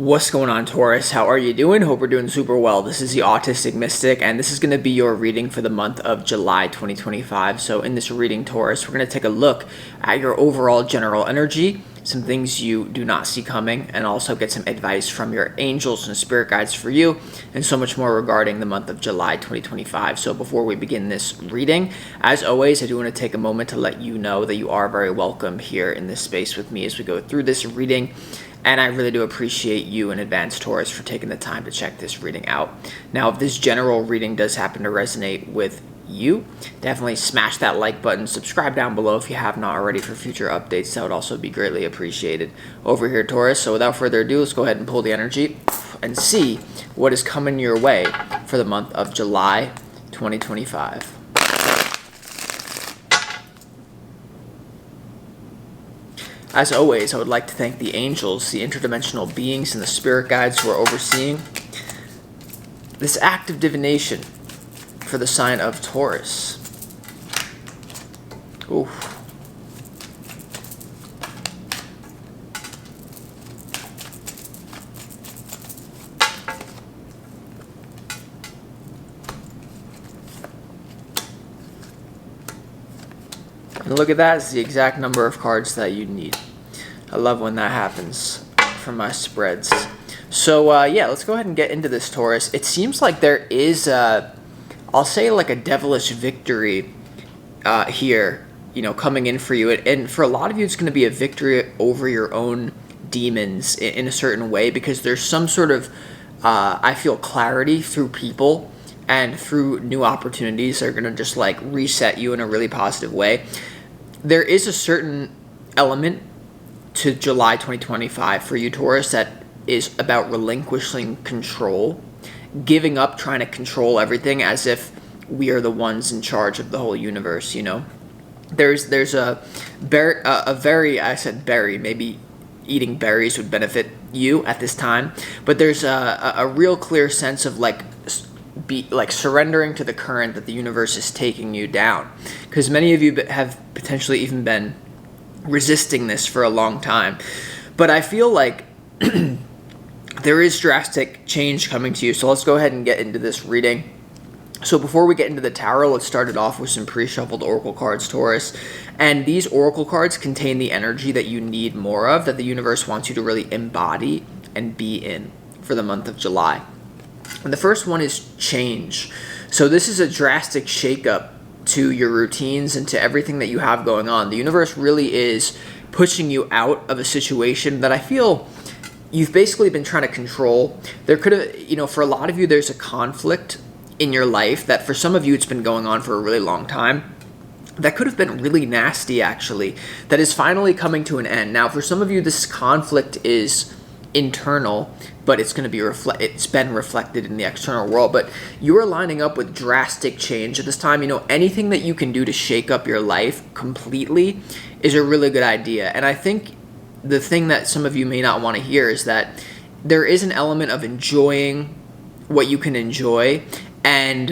What's going on, Taurus? How are you doing? Hope we're doing super well. This is the Autistic Mystic, and this is going to be your reading for the month of July 2025. So in this reading, Taurus, we're going to take a look at your overall general energy, some things you do not see coming, and also get some advice from your angels and spirit guides for you, and so much more regarding the month of July 2025. So before we begin this reading, as always, I do want to take a moment to let you know that you are very welcome here in this space with me as we go through this reading. And I really do appreciate you in advance, Taurus, for taking the time to check this reading out. Now, if this general reading does happen to resonate with you, definitely smash that like button, subscribe down below if you have not already for future updates. That would also be greatly appreciated over here, Taurus. So without further ado, let's go ahead and pull the energy and see what is coming your way for the month of July 2025. As always, I would like to thank the angels, the interdimensional beings, and the spirit guides who are overseeing this act of divination for the sign of Taurus. Ooh. And look at that, it's the exact number of cards that you need. I love when that happens for my spreads. So yeah, let's go ahead and get into this, Taurus. It seems like there is, I'll say like a devilish victory here, coming in for you. And for a lot of you, it's going to be a victory over your own demons in a certain way, because there's some sort of, I feel, clarity through people and through new opportunities that are going to just like reset you in a really positive way. There is a certain element to July 2025 for you, Taurus, that is about relinquishing control, giving up trying to control everything as if we are the ones in charge of the whole universe. There's a very, I said berry, maybe eating berries would benefit you at this time, but there's a real clear sense of surrendering to the current that the universe is taking you down, because many of you have potentially even been resisting this for a long time. But I feel like there is drastic change coming to you. So let's go ahead and get into this reading. So before we get into the tarot, let's start it off with some pre-shuffled oracle cards, Taurus. And these oracle cards contain the energy that you need more of, that the universe wants you to really embody and be in for the month of July. And the first one is change. So this is a drastic shakeup to your routines and to everything that you have going on. The universe really is pushing you out of a situation that I feel you've basically been trying to control. There could have, for a lot of you, there's a conflict in your life that for some of you, it's been going on for a really long time. That could have been really nasty, actually, that is finally coming to an end. Now, for some of you, this conflict is internal, but it's going to be it's been reflected in the external world. But you are lining up with drastic change at this time. Anything that you can do to shake up your life completely is a really good idea. And I think the thing that some of you may not want to hear is that there is an element of enjoying what you can enjoy, and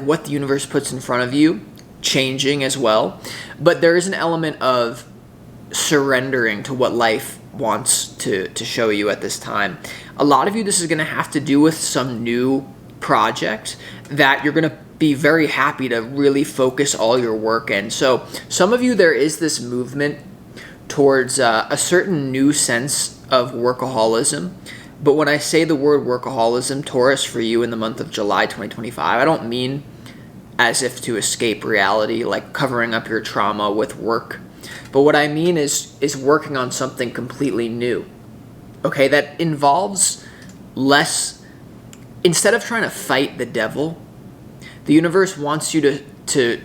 what the universe puts in front of you changing as well. But there is an element of surrendering to what life wants to show you at this time. A lot of you, this is going to have to do with some new project that you're going to be very happy to really focus all your work in. So some of you, there is this movement towards a certain new sense of workaholism. But when I say the word workaholism, Taurus, for you in the month of July 2025, I don't mean as if to escape reality, like covering up your trauma with work. But what I mean is working on something completely new, okay, that involves less. Instead of trying to fight the devil, the universe wants you to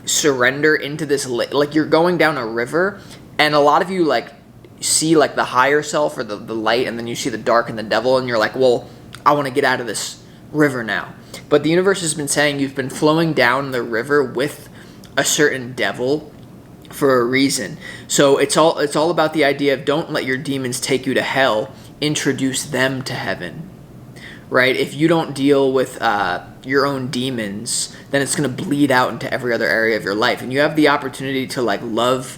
surrender into this, like you're going down a river, and a lot of you see the higher self or the light, and then you see the dark and the devil, and you're like, well, I want to get out of this river now. But the universe has been saying you've been flowing down the river with a certain devil for a reason. So it's all about the idea of don't let your demons take you to hell, introduce them to heaven, right? If you don't deal with your own demons, then it's going to bleed out into every other area of your life, and you have the opportunity to love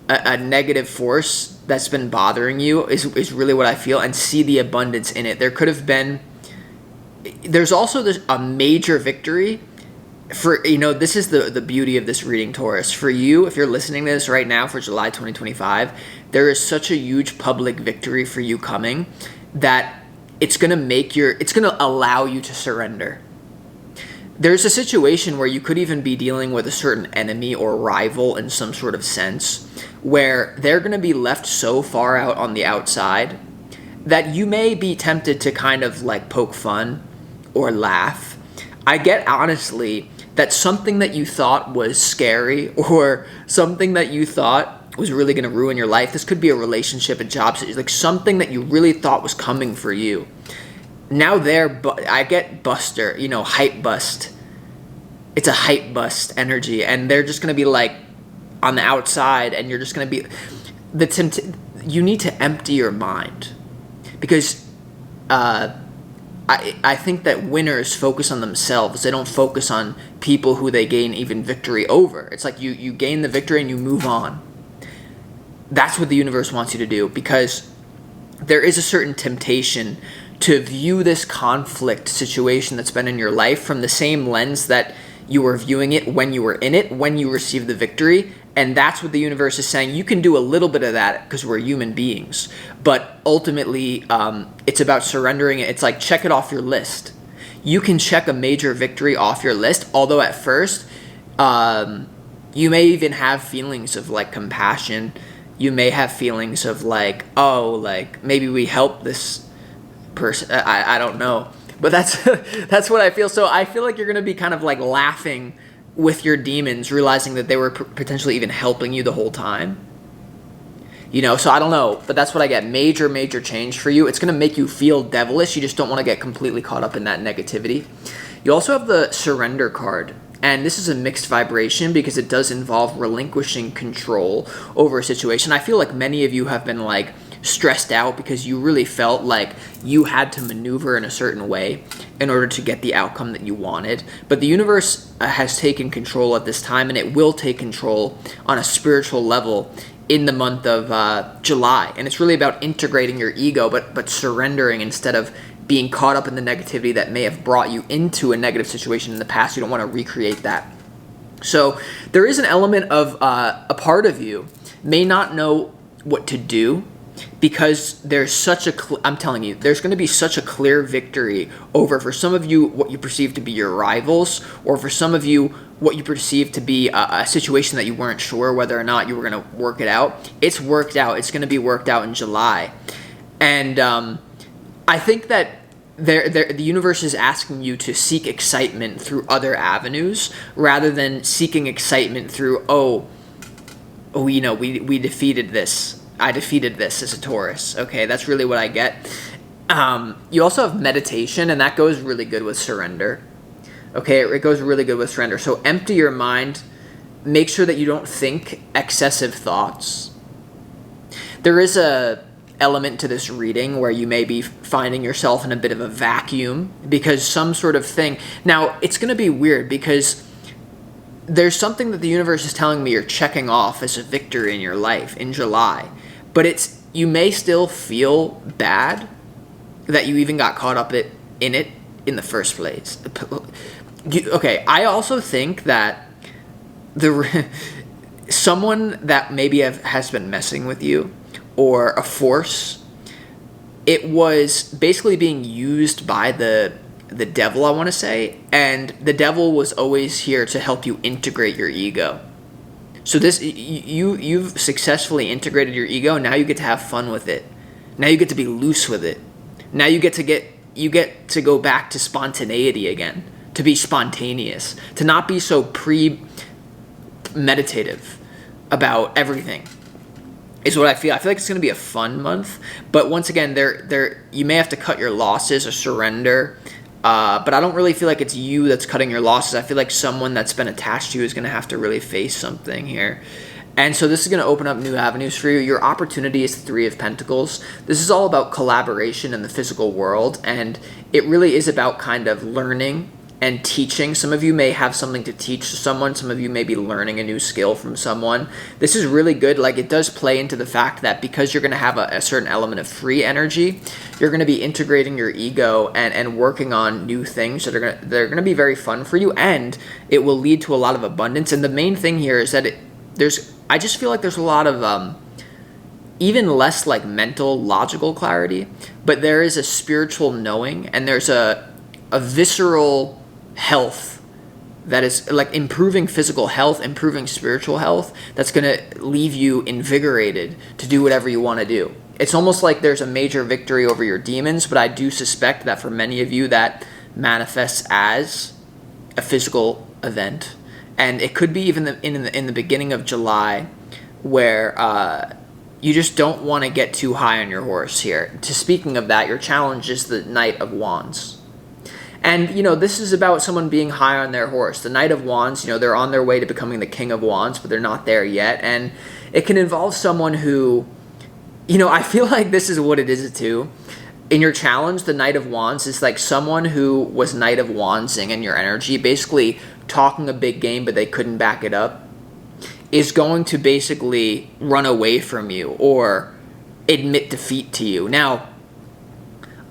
a negative force that's been bothering you is really what I feel, and see the abundance in it. There could have been, there's also a major victory for, this is the beauty of this reading, Taurus. For you, if you're listening to this right now for July 2025, there is such a huge public victory for you coming that it's going to allow you to surrender. There's a situation where you could even be dealing with a certain enemy or rival in some sort of sense, where they're going to be left so far out on the outside that you may be tempted to kind of like poke fun or laugh. I get, honestly, that something that you thought was scary or something that you thought was really going to ruin your life, this could be a relationship, a job, like something that you really thought was coming for you. Now I get buster, hype bust. It's a hype bust energy, and they're just going to be like on the outside, and you're just going to be you need to empty your mind, because I think that winners focus on themselves. They don't focus on people who they gain even victory over. It's like you gain the victory and you move on. That's what the universe wants you to do, because there is a certain temptation to view this conflict situation that's been in your life from the same lens that you were viewing it when you were in it, when you received the victory. And that's what the universe is saying. You can do a little bit of that because we're human beings. But ultimately, it's about surrendering it. It's like, check it off your list. You can check a major victory off your list, although at first, you may even have feelings of like compassion. You may have feelings of like, oh, like maybe we help this person. I don't know. But that's what I feel. So I feel like you're going to be kind of like laughing with your demons, realizing that they were potentially even helping you the whole time. So I don't know, but that's what I get. Major change for you. It's going to make you feel devilish. You just don't want to get completely caught up in that negativity. You also have the surrender card. And this is a mixed vibration because it does involve relinquishing control over a situation. I feel like many of you have been like stressed out because you really felt like you had to maneuver in a certain way in order to get the outcome that you wanted. But the universe has taken control at this time, and it will take control on a spiritual level in the month of July. And it's really about integrating your ego, but surrendering instead of being caught up in the negativity that may have brought you into a negative situation in the past. You don't want to recreate that. So there is an element of a part of you may not know what to do, because there's such I'm telling you, there's going to be such a clear victory over, for some of you, what you perceive to be your rivals, or for some of you, what you perceive to be a situation that you weren't sure whether or not you were going to work it out. It's worked out. It's going to be worked out in July. And I think that the universe is asking you to seek excitement through other avenues rather than seeking excitement through, we defeated this. I defeated this as a Taurus. Okay, that's really what I get. You also have meditation, and that goes really good with surrender. Okay, it goes really good with surrender. So empty your mind. Make sure that you don't think excessive thoughts. There is a element to this reading where you may be finding yourself in a bit of a vacuum because some sort of thing. Now, it's going to be weird because there's something that the universe is telling me you're checking off as a victory in your life in July. But you may still feel bad that you even got caught up in it in the first place. Okay, I also think that someone that maybe has been messing with you, or a force, it was basically being used by the devil, I want to say, and the devil was always here to help you integrate your ego. So you've successfully integrated your ego. Now you get to have fun with it. Now you get to be loose with it. Now you get to go back to spontaneity again, to be spontaneous, to not be so meditative about everything. Is what I feel. I feel like it's going to be a fun month, but once again, you may have to cut your losses or surrender. But I don't really feel like it's you that's cutting your losses. I feel like someone that's been attached to you is going to have to really face something here. And so this is going to open up new avenues for you. Your opportunity is the 3 of Pentacles. This is all about collaboration in the physical world, and it really is about kind of learning and teaching. Some of you may have something to teach to someone. Some of you may be learning a new skill from someone. This is really good. Like, it does play into the fact that because you're going to have a certain element of free energy, you're going to be integrating your ego and working on new things that they're going to be very fun for you, and it will lead to a lot of abundance. And the main thing here is that I just feel like there's a lot of even less like mental, logical clarity, but there is a spiritual knowing, and there's a visceral health that is like improving physical health, improving spiritual health, that's going to leave you invigorated to do whatever you want to do. It's almost like there's a major victory over your demons, but I do suspect that for many of you that manifests as a physical event. And it could be even in the beginning of July, where you just don't want to get too high on your horse here. Speaking of that, your challenge is the Knight of Wands. And, this is about someone being high on their horse. The Knight of Wands, they're on their way to becoming the King of Wands, but they're not there yet. And it can involve someone who, I feel like this is what it is too. In your challenge, the Knight of Wands is like someone who was Knight of Wandsing in your energy, basically talking a big game, but they couldn't back it up, is going to basically run away from you or admit defeat to you. Now,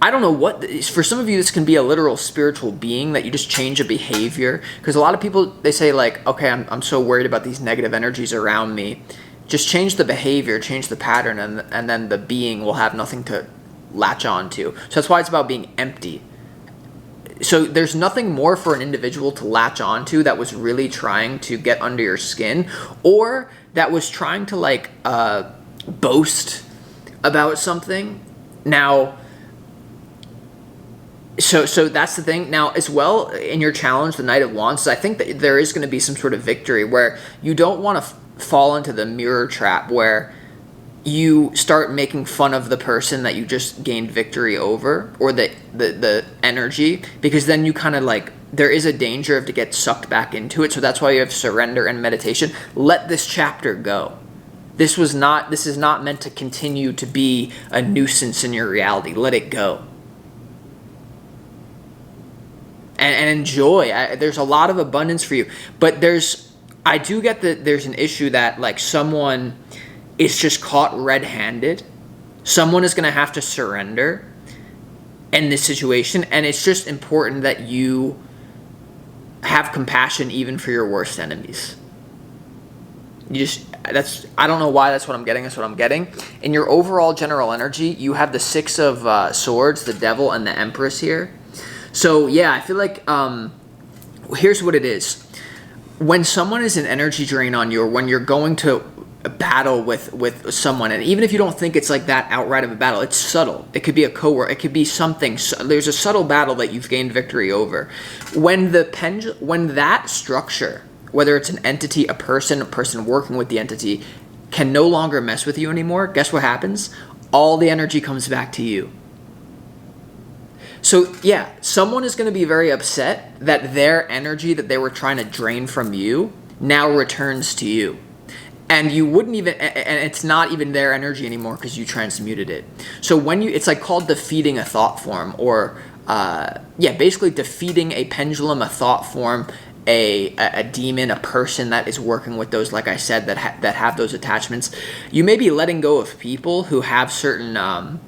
I don't know for some of you, this can be a literal spiritual being that you just change a behavior. Because a lot of people, they say like, okay, I'm so worried about these negative energies around me. Just change the behavior, change the pattern, and then the being will have nothing to latch on to. So that's why it's about being empty. So there's nothing more for an individual to latch on to that was really trying to get under your skin, or that was trying to like boast about something. Now, So that's the thing. Now, as well, in your challenge, the Knight of Wands, I think that there is going to be some sort of victory where you don't want to fall into the mirror trap where you start making fun of the person that you just gained victory over, or the energy, because then you kind of like, there is a danger of to get sucked back into it. So that's why you have surrender and meditation. Let this chapter go. This is not meant to continue to be a nuisance in your reality. Let it go. And enjoy. There's a lot of abundance for you. But I do get that there's an issue that like someone is just caught red-handed. Someone is going to have to surrender in this situation. And it's just important that you have compassion even for your worst enemies. I don't know why that's what I'm getting. That's what I'm getting. In your overall general energy, you have the Six of Swords, the Devil, and the Empress here. So, yeah, I feel like here's what it is. When someone is an energy drain on you, or when you're going to battle with someone, and even if you don't think it's like that outright of a battle, it's subtle. It could be a coworker. It could be something. There's a subtle battle that you've gained victory over. When that structure, whether it's an entity, a person working with the entity, can no longer mess with you anymore, guess what happens? All the energy comes back to you. So, yeah, someone is going to be very upset that their energy that they were trying to drain from you now returns to you. And you wouldn't even, and it's not even their energy anymore because you transmuted it. So it's like called defeating a thought form, or, basically defeating a pendulum, a thought form, a demon, a person that is working with those, like I said, that have those attachments. You may be letting go of people who have certain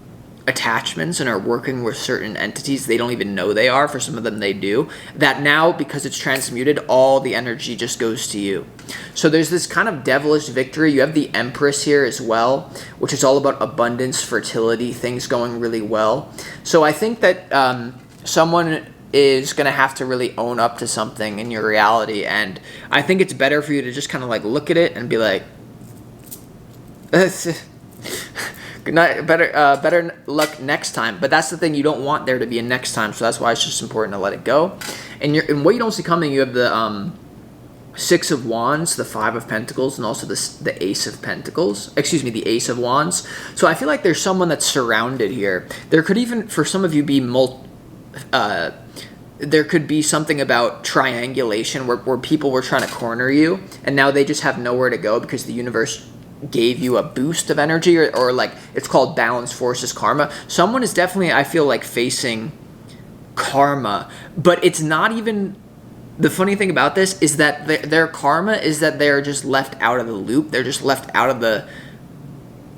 attachments and are working with certain entities they don't even know they are. For some of them they do. That now, because it's transmuted, all the energy just goes to you. So there's this kind of devilish victory. You have the Empress here as well, which is all about abundance, fertility, things going really well. So I think that someone is going to have to really own up to something in your reality, and I think it's better for you to just kind of like look at it and be like, better luck next time. But that's the thing, you don't want there to be a next time, so that's why it's just important to let it go. And what you don't see coming, you have the Six of Wands, the Five of Pentacles, and also the Ace of Pentacles. Excuse me, the Ace of Wands. So I feel like there's someone that's surrounded here. There could even, for some of you, be there could be something about triangulation where people were trying to corner you, and now they just have nowhere to go because the universe gave you a boost of energy, or like it's called balance forces karma. Someone is definitely, I feel like, facing karma, but it's not even. The funny thing about this is that their karma is that they're just left out of the loop. They're just left out of the,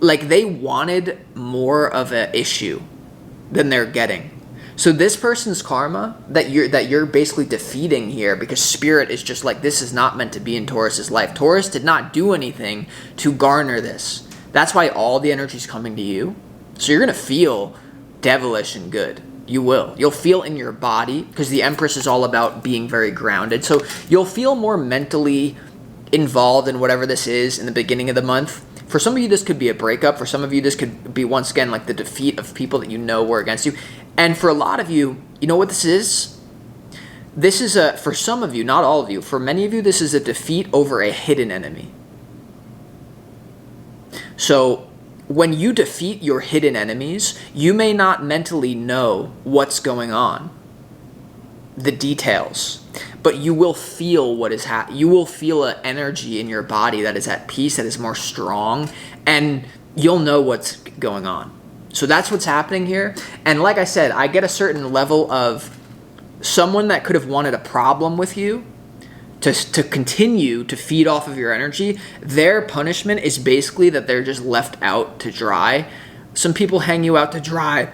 like, they wanted more of an issue than they're getting. So this person's karma that you're basically defeating here, because Spirit is just like, this is not meant to be in Taurus's life. Taurus did not do anything to garner this. That's why all the energy is coming to you. So you're going to feel devilish and good. You will. You'll feel in your body, because the Empress is all about being very grounded. So you'll feel more mentally involved in whatever this is in the beginning of the month. For some of you, this could be a breakup. For some of you, this could be, once again, like the defeat of people that you know were against you. And for a lot of you, you know what this is? This is for some of you, not all of you, for many of you, this is a defeat over a hidden enemy. So when you defeat your hidden enemies, you may not mentally know what's going on, the details, but you will feel what is happening. You will feel an energy in your body that is at peace, that is more strong, and you'll know what's going on. So that's what's happening here. And like I said, I get a certain level of someone that could have wanted a problem with you to continue to feed off of your energy. Their punishment is basically that they're just left out to dry. Some people hang you out to dry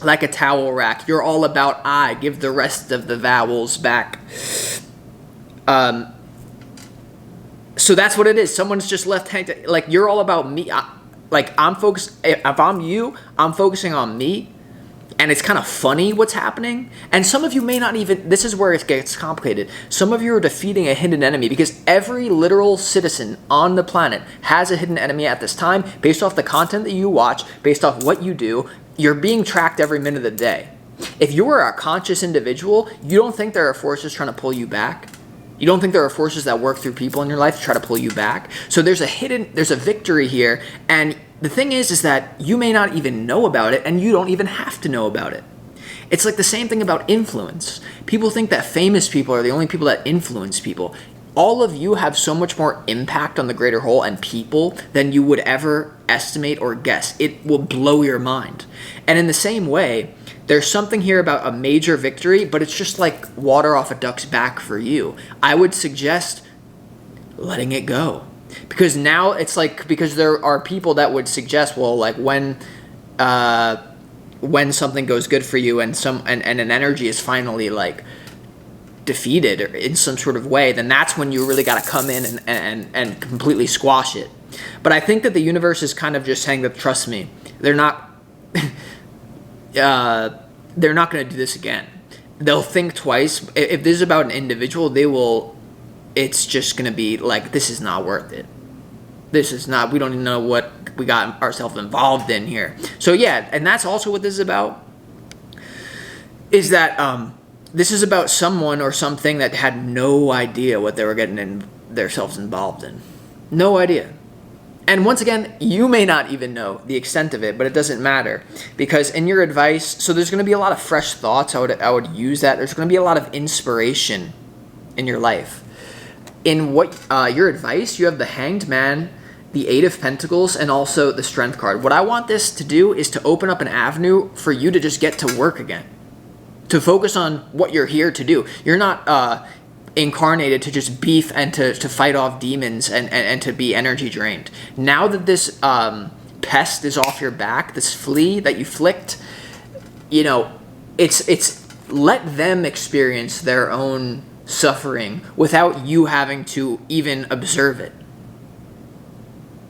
like a towel rack. You're all about I. Give the rest of the vowels back. So that's what it is. Someone's just left hanging. Like, you're all about me. I'm focused. If I'm you, I'm focusing on me. And it's kind of funny what's happening. And some of you may not even, this is where it gets complicated. Some of you are defeating a hidden enemy, because every literal citizen on the planet has a hidden enemy at this time, based off the content that you watch, based off what you do. You're being tracked every minute of the day. If you are a conscious individual, you don't think there are forces trying to pull you back. You don't think there are forces that work through people in your life to try to pull you back. So there's a victory here. And the thing is that you may not even know about it, and you don't even have to know about it. It's like the same thing about influence. People think that famous people are the only people that influence people. All of you have so much more impact on the greater whole and people than you would ever estimate or guess. It will blow your mind. And in the same way, there's something here about a major victory, but it's just like water off a duck's back for you. I would suggest letting it go. Because now it's like, because there are people that would suggest, well, like when something goes good for you and an energy is finally like defeated or in some sort of way, then that's when you really got to come in and completely squash it. But I think that the universe is kind of just saying that, trust me, they're not going to do this again. They'll think twice. If this is about an individual, it's just going to be like, this is not worth it. We don't even know what we got ourselves involved in here. So yeah, and that's also what this is about, is that this is about someone or something that had no idea what they were getting themselves involved in. No idea. And once again, you may not even know the extent of it, but it doesn't matter, because in your advice, so there's going to be a lot of fresh thoughts. I would use that. There's going to be a lot of inspiration in your life. In what your advice, you have the Hanged Man, the Eight of Pentacles, and also the Strength card. What I want this to do is to open up an avenue for you to just get to work again, to focus on what you're here to do. You're not incarnated to just beef and to fight off demons and to be energy drained. Now that this pest is off your back, this flea that you flicked, it's let them experience their own suffering without you having to even observe it.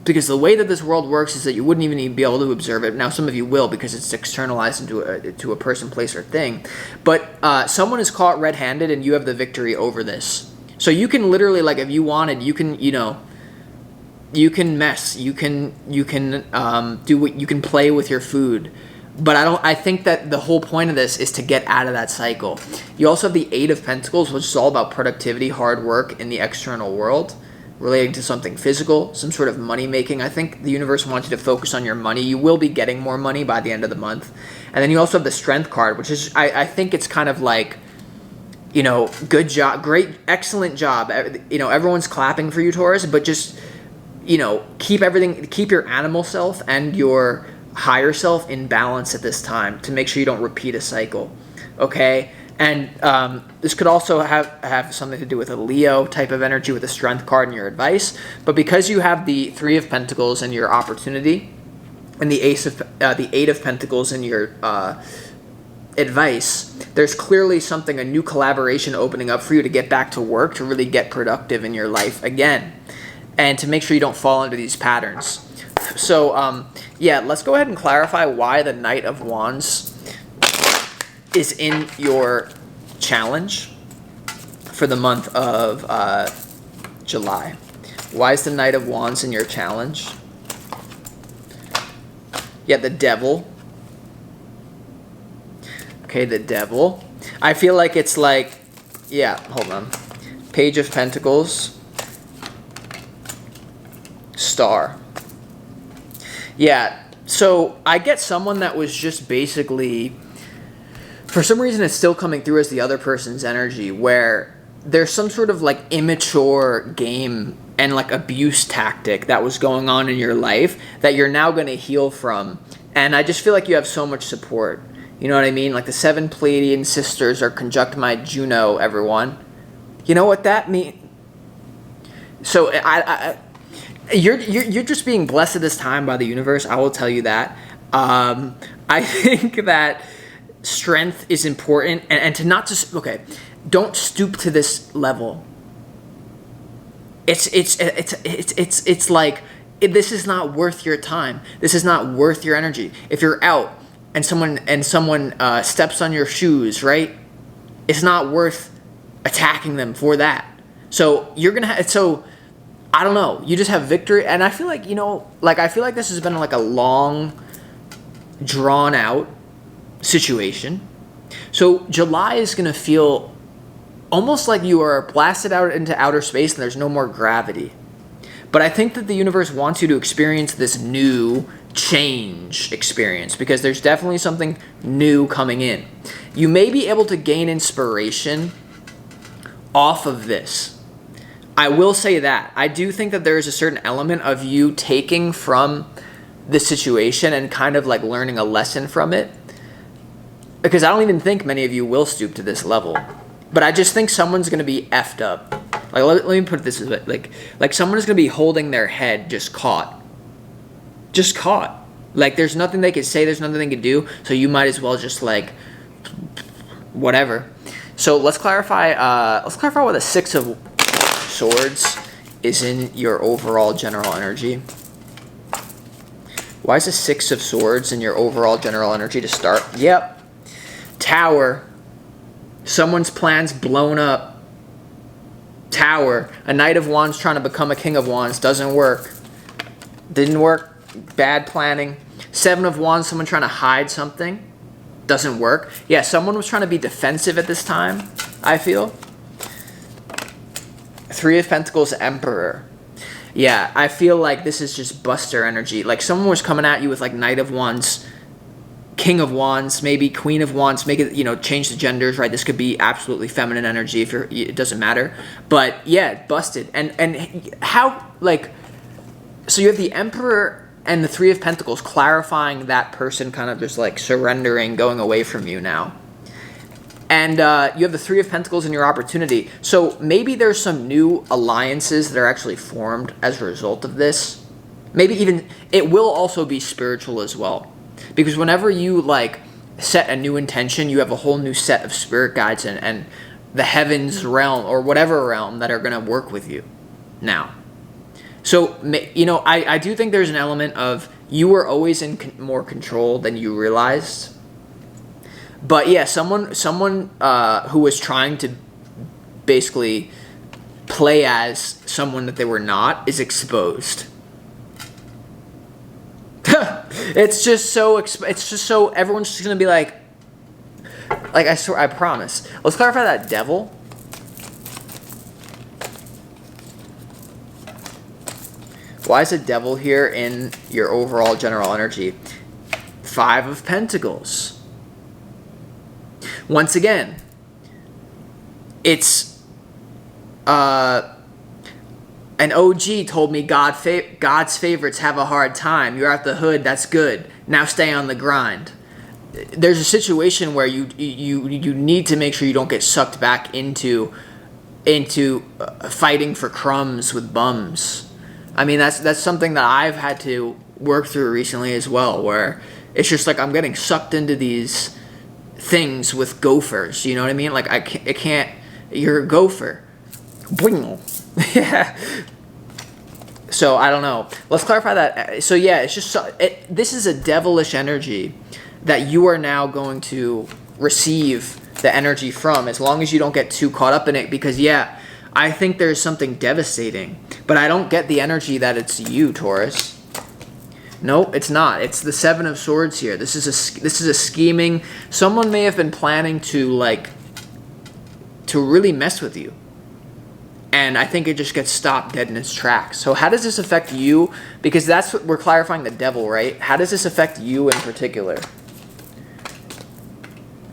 Because the way that this world works is that you wouldn't even be able to observe it. Now, some of you will, because it's externalized into a person, place, or thing. But someone is caught red-handed, and you have the victory over this. So you can literally, like, if you wanted, you can, you can mess, you can do what you can play with your food. But I think that the whole point of this is to get out of that cycle. You also have the Eight of Pentacles, which is all about productivity, hard work in the external world, relating to something physical, some sort of money making. I think the universe wants you to focus on your money. You will be getting more money by the end of the month. And then you also have the Strength card, which is, I think it's kind of like, good job, great, excellent job. Everyone's clapping for you, Taurus, but just, keep your animal self and your higher self in balance at this time to make sure you don't repeat a cycle. okay? And this could also have something to do with a Leo type of energy with a Strength card in your advice. But because you have the Three of Pentacles in your opportunity and the Eight of Pentacles in your advice, there's clearly a new collaboration opening up for you to get back to work, to really get productive in your life again, and to make sure you don't fall into these patterns. So, yeah, let's go ahead and clarify why the Knight of Wands is in your challenge for the month of July. Why is the Knight of Wands in your challenge? Yeah, the Devil. Okay, the Devil. I feel like it's like, yeah, hold on. Page of Pentacles. Star. Yeah, so I get someone that was just basically, for some reason it's still coming through as the other person's energy, where there's some sort of like immature game and like abuse tactic that was going on in your life that you're now going to heal from. And I just feel like you have so much support. You know what I mean? Like the 7 Pleiadian sisters are conjunct my Juno, everyone. You know what that means? So you're just being blessed at this time by the universe. I will tell you that. I think that strength is important, and to not just, okay, don't stoop to this level. It's like, this is not worth your time. This is not worth your energy. If you're out and someone steps on your shoes, right? It's not worth attacking them for that. So you're gonna so I don't know. You just have victory, and I feel like, you know, like I feel like this has been like a long, drawn out situation. So July is gonna feel almost like you are blasted out into outer space and there's no more gravity. But I think that the universe wants you to experience this new change experience, because there's definitely something new coming in. You may be able to gain inspiration off of this. I will say that. I do think that there is a certain element of you taking from the situation and kind of like learning a lesson from it. Because I don't even think many of you will stoop to this level. But I just think someone's going to be effed up. Like, let me put it this way. Like someone is going to be holding their head just caught. Just caught. Like, there's nothing they can say. There's nothing they can do. So you might as well just, like, whatever. So let's clarify why the Six of Swords is in your overall general energy. Why is the Six of Swords in your overall general energy to start? Yep. Tower. Someone's plans blown up. Tower. A Knight of Wands trying to become a King of Wands. Doesn't work. Didn't work. Bad planning. Seven of Wands. Someone trying to hide something. Doesn't work. Yeah, someone was trying to be defensive at this time, I feel. Three of Pentacles, Emperor. Yeah, I feel like this is just buster energy. Like someone was coming at you with like Knight of Wands, King of Wands, maybe Queen of Wands. Make it, you know, change the genders, right? This could be absolutely feminine energy if you're, it doesn't matter. But yeah, busted. And how, like, so you have the Emperor and the Three of Pentacles clarifying that person kind of just like surrendering, going away from you now. And you have the Three of Pentacles in your opportunity. So maybe there's some new alliances that are actually formed as a result of this. Maybe even, it will also be spiritual as well. Because whenever you like set a new intention, you have a whole new set of spirit guides and the heavens realm or whatever realm that are going to work with you now. So, you know, I do think there's an element of you were always in more control than you realized. But yeah, someone who was trying to basically play as someone that they were not is exposed. It's just so everyone's just gonna be like I swear, I promise. Let's clarify that Devil. Why is the Devil here in your overall general energy? Five of Pentacles. Once again, it's an OG told me God's favorites have a hard time. You're out the hood, that's good. Now stay on the grind. there's a situation where you need to make sure you don't get sucked back into fighting for crumbs with bums. I mean, that's something that I've had to work through recently as well, where it's just like I'm getting sucked into these things with gophers. You know what I mean? Like I can't. You're a gopher. Boing. Yeah. So I don't know. Let's clarify that. So yeah, it's just this is a devilish energy that you are now going to receive the energy from, as long as you don't get too caught up in it. Because yeah, I think there's something devastating, but I don't get the energy that it's you, Taurus. No, it's not. It's the Seven of Swords here. This is a scheming. Someone may have been planning to really mess with you. And I think it just gets stopped dead in its tracks. So how does this affect you? Because that's what we're clarifying, the devil, right? How does this affect you in particular?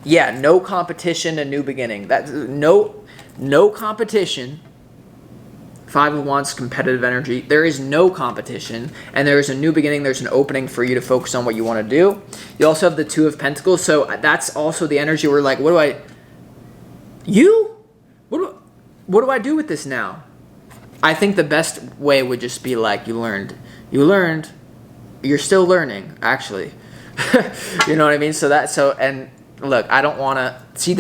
Yeah, no competition, a new beginning. That no competition. Five of Wands, competitive energy. There is no competition, and there is a new beginning. There's an opening for you to focus on what you want to do. You also have the Two of Pentacles, so that's also the energy where like, what do I do with this now? I think the best way would just be like, you learned, you're still learning, actually. You know what I mean? And look, I don't want to see,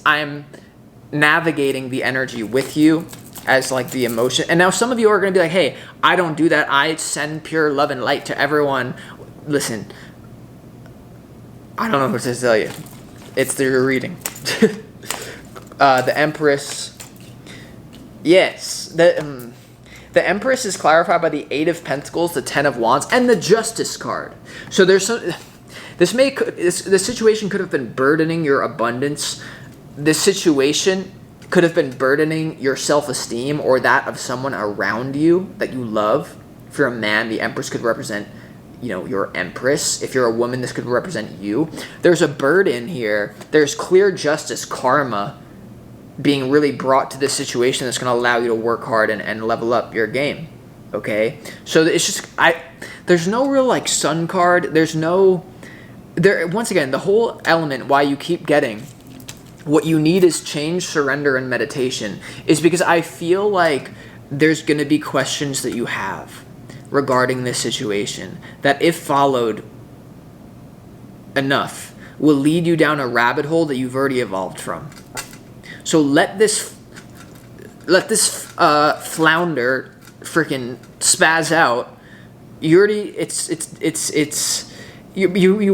I'm navigating the energy with you as like the emotion. And now some of you are going to be like, hey, I don't do that. I send pure love and light to everyone. Listen, I don't know what to tell you. It's the reading. The Empress. Yes, the Empress is clarified by the Eight of Pentacles, the Ten of Wands, and the Justice card. So there's this situation could have been burdening your abundance. This situation could have been burdening your self-esteem or that of someone around you that you love. If you're a man, the Empress could represent, your Empress. If you're a woman, this could represent you. There's a burden here. There's clear justice, karma, being really brought to this situation that's going to allow you to work hard and level up your game. Okay? So it's just, there's no real like sun card. Once again, the whole element why you keep getting what you need is change, surrender, and meditation is because I feel like there's going to be questions that you have regarding this situation that, if followed enough, will lead you down a rabbit hole that you've already evolved from. So let this flounder freaking spaz out. You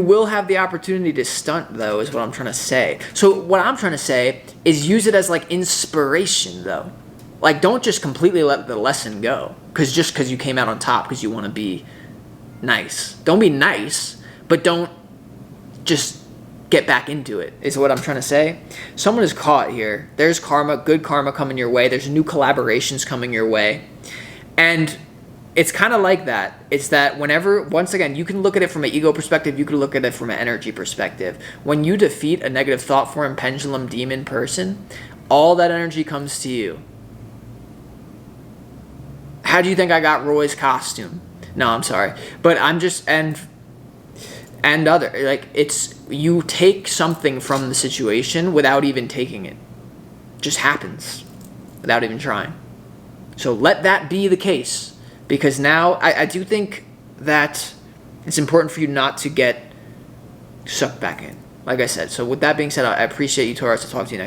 will have the opportunity to stunt, though, is what I'm trying to say. So what I'm trying to say is use it as like inspiration, though. Like, don't just completely let the lesson go because you came out on top because you want to be nice. Don't be nice, but don't just get back into it, is what I'm trying to say. Someone is caught here. There's karma, good karma coming your way. There's new collaborations coming your way. And it's kind of like that. It's that once again, you can look at it from an ego perspective. You can look at it from an energy perspective. When you defeat a negative thought form, pendulum, demon person, all that energy comes to you. How do you think I got Roy's costume? No, I'm sorry. But I'm just, and other, like, it's, you take something from the situation without even taking it. Just happens without even trying. So let that be the case. Because now, I do think that it's important for you not to get sucked back in. Like I said. So with that being said, I appreciate you, Taurus. I'll talk to you next.